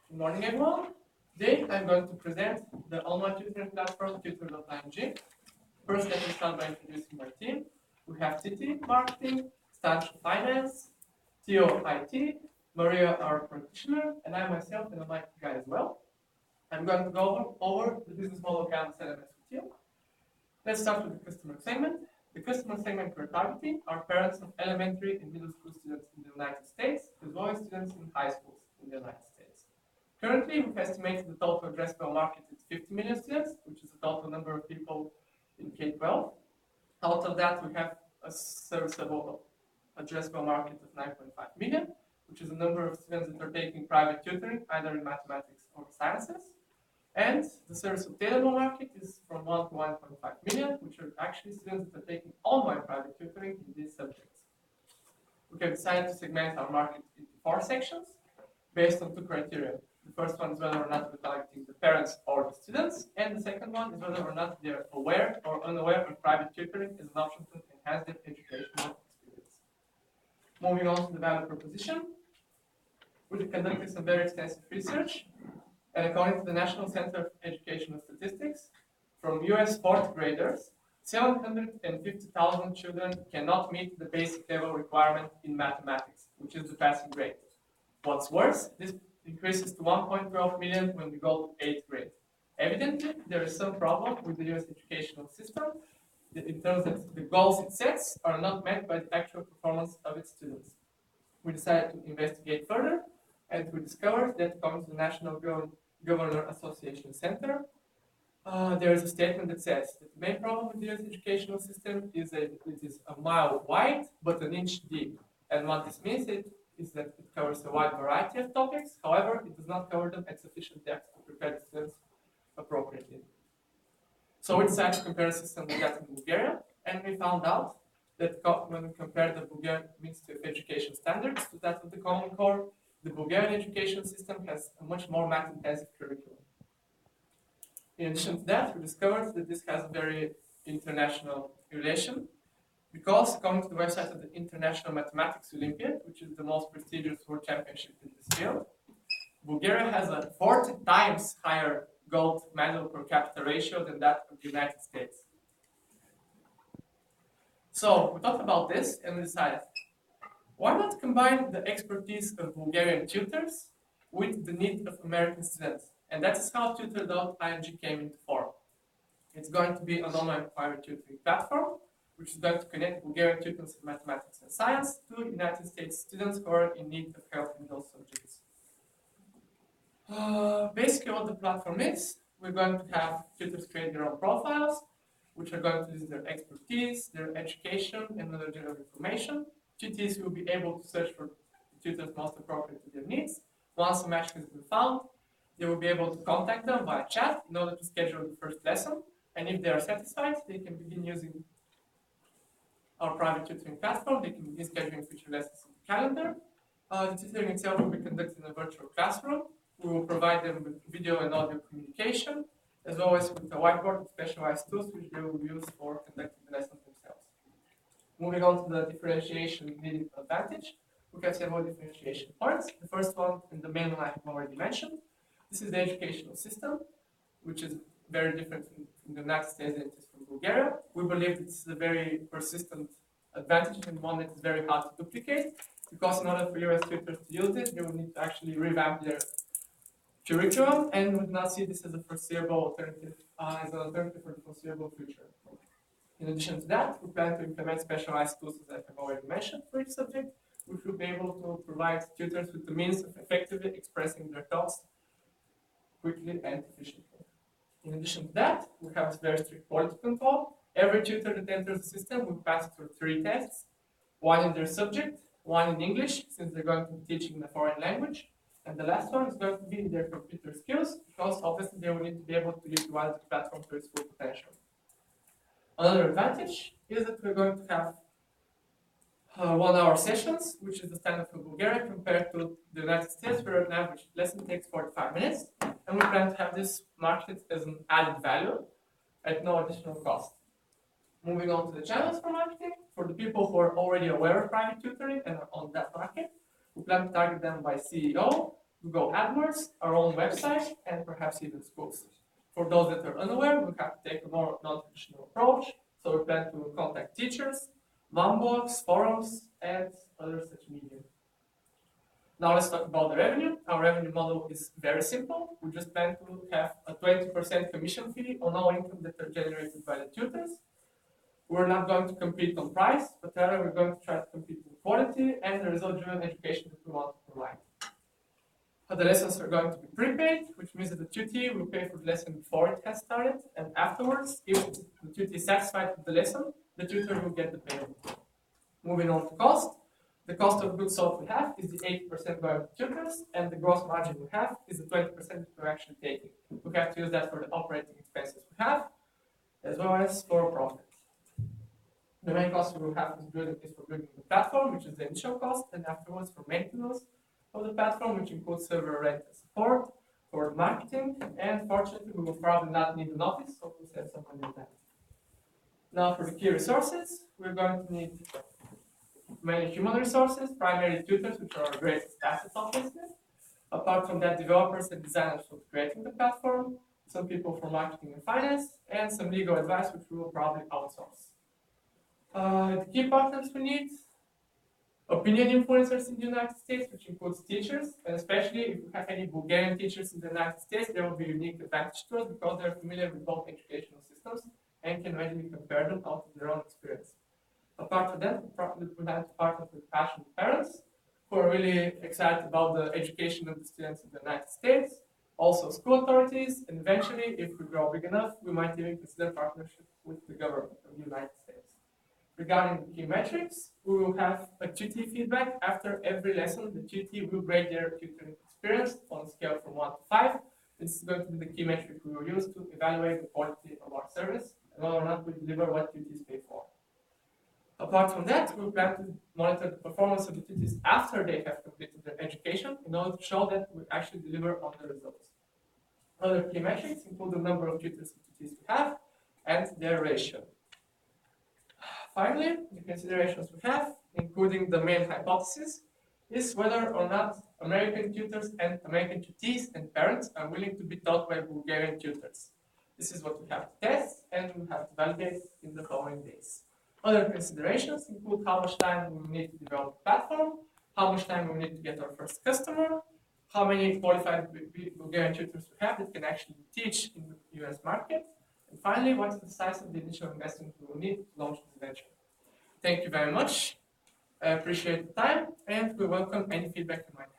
Good morning, everyone. Today, I'm going to present the online tutoring platform tutor.ing. First, let me start by introducing my team. We have Titi, Marketing, Stanch, Finance, Theo, IT, Maria, our practitioner, and I myself am a mic guy as well. I'm going to go over the business model account LMS with you. Let's start with the customer segment. The customer segment we're targeting are parents of elementary and middle school students in the United States, as well as students in high schools in the United States. Currently, we've estimated the total addressable market is 50 million students, which is the total number of people in K-12. Out of that, we have a serviceable addressable market of 9.5 million, which is the number of students that are taking private tutoring, either in mathematics or sciences. And the service obtainable market is from 1 to 1.5 million, which are actually students that are taking online private tutoring in these subjects. We have decided to segment our market into 4 sections based on 2 criteria. The first one is whether or not we're targeting the parents or the students, and the second one is whether or not they're aware or unaware of private tutoring as an option to enhance their educational experience. Moving on to the value proposition, we conducted some very extensive research. And according to the National Center of Educational Statistics, from US 4th graders, 750,000 children cannot meet the basic level requirement in mathematics, which is the passing grade. What's worse, this increases to 1.12 million when we go to 8th grade. Evidently, there is some problem with the US educational system in terms that the goals it sets are not met by the actual performance of its students. We decided to investigate further, and we discovered that according to the National Governor Association Center, there is a statement that says that the main problem with the US educational system is that it is a mile wide but an inch deep. And what this means is that it covers a wide variety of topics, however, it does not cover them at sufficient depth to prepare the students appropriately. So we decided to compare the system with that in Bulgaria, and we found out that when we compare the Bulgarian Ministry of Education standards to that of the Common Core, the Bulgarian education system has a much more math-intensive curriculum. In addition to that, we discovered that this has a very international relation, because according to the website of the International Mathematics Olympiad, which is the most prestigious world championship in this field, Bulgaria has a 40 times higher gold medal per capita ratio than that of the United States. So we thought about this and we decided, why not combine the expertise of Bulgarian tutors with the need of American students? And that is how tutor.ing came into form. It's going to be an online private tutoring platform, which is going to connect Bulgarian tutors in mathematics and science to United States students who are in need of help in those subjects. Basically what the platform is, we're going to have tutors create their own profiles, which are going to list their expertise, their education, and other general information. Tutors will be able to search for tutors most appropriate to their needs. Once a match has been found, they will be able to contact them via chat in order to schedule the first lesson. And if they are satisfied, they can begin using our private tutoring platform. They can begin scheduling future lessons in the calendar. The tutoring itself will be conducted in a virtual classroom. We will provide them with video and audio communication, as well as with a whiteboard with specialized tools which they will use for conducting the lessons themselves. Moving on to the differentiation needed advantage, we have several differentiation points. The first one, and the main one I have already mentioned, this is the educational system, which is very different from the United States than it is from Bulgaria. We believe this is a very persistent advantage and one that is very hard to duplicate, because in order for US tutors to use it, they will need to actually revamp their curriculum, and would not see this as a foreseeable alternative, as an alternative for the foreseeable future. In addition to that, we plan to implement specialized tools, as I have already mentioned, for each subject, which will be able to provide tutors with the means of effectively expressing their thoughts quickly and efficiently. In addition to that, we have very strict quality control. Every tutor that enters the system will pass through 3 tests, one in their subject, one in English, since they're going to be teaching in a foreign language, and the last one is going to be their computer skills, because obviously they will need to be able to utilize the platform to its full potential. Another advantage is that we're going to have 1-hour sessions, which is the standard for Bulgaria, compared to the United States, where an average lesson takes 45 minutes. And we plan to have this marketed as an added value at no additional cost. Moving on to the channels for marketing, for the people who are already aware of private tutoring and are on that market, we plan to target them by CEO, Google AdWords, our own website, and perhaps even schools. For those that are unaware, we have to take a more non-traditional approach. So we plan to contact teachers, mom blogs, forums, and other such media. Now let's talk about the revenue. Our revenue model is very simple. We just plan to have a 20% commission fee on all income that are generated by the tutors. We're not going to compete on price, but rather we're going to try to compete on quality and the result-driven education that we want to provide. The lessons are going to be prepaid, which means that the tutee will pay for the lesson before it has started, and afterwards, if the tutee is satisfied with the lesson, the tutor will get the payment. Moving on to cost. The cost of goods sold we have is the 80% going to tutors, and the gross margin we have is the 20% that we're actually taking. We have to use that for the operating expenses we have, as well as for profit. The main cost we will have is for building the platform, which is the initial cost, and afterwards for maintenance of the platform, which includes server rent and support, for marketing, and fortunately we will probably not need an office, so we'll save some money on that. Now for the key resources, we're going to need many human resources, primarily tutors, which are our greatest assets obviously. Apart from that, developers and designers for creating the platform, some people for marketing and finance, and some legal advice, which we will probably outsource. The key partners we need: opinion influencers in the United States, which includes teachers, and especially if we have any Bulgarian teachers in the United States, there will be a unique advantage to us because they're familiar with both educational systems and can readily compare them out of their own experience. Apart from that, we plan to partner with passionate parents who are really excited about the education of the students in the United States, also school authorities, and eventually, if we grow big enough, we might even consider partnership with the government of the United States. Regarding the key metrics, we will have a tutee feedback. After every lesson, the tutee will grade their tutoring experience on a scale from 1 to 5. This is going to be the key metric we will use to evaluate the quality of our service and whether or not we deliver what tutees pay for. Apart from that, we plan to monitor the performance of the tutees after they have completed their education in order to show that we actually deliver on the results. Other key metrics include the number of tutors and tutees we have and their ratio. Finally, the considerations we have, including the main hypothesis, is whether or not American tutors and American tutees and parents are willing to be taught by Bulgarian tutors. This is what we have to test and we have to validate in the following days. Other considerations include how much time we need to develop the platform, how much time we need to get our first customer, how many qualified Bulgarian tutors we have that can actually teach in the US market, and finally, what is the size of the initial investment we will need to launch this venture? Thank you very much. I appreciate the time, and we welcome any feedback you might have.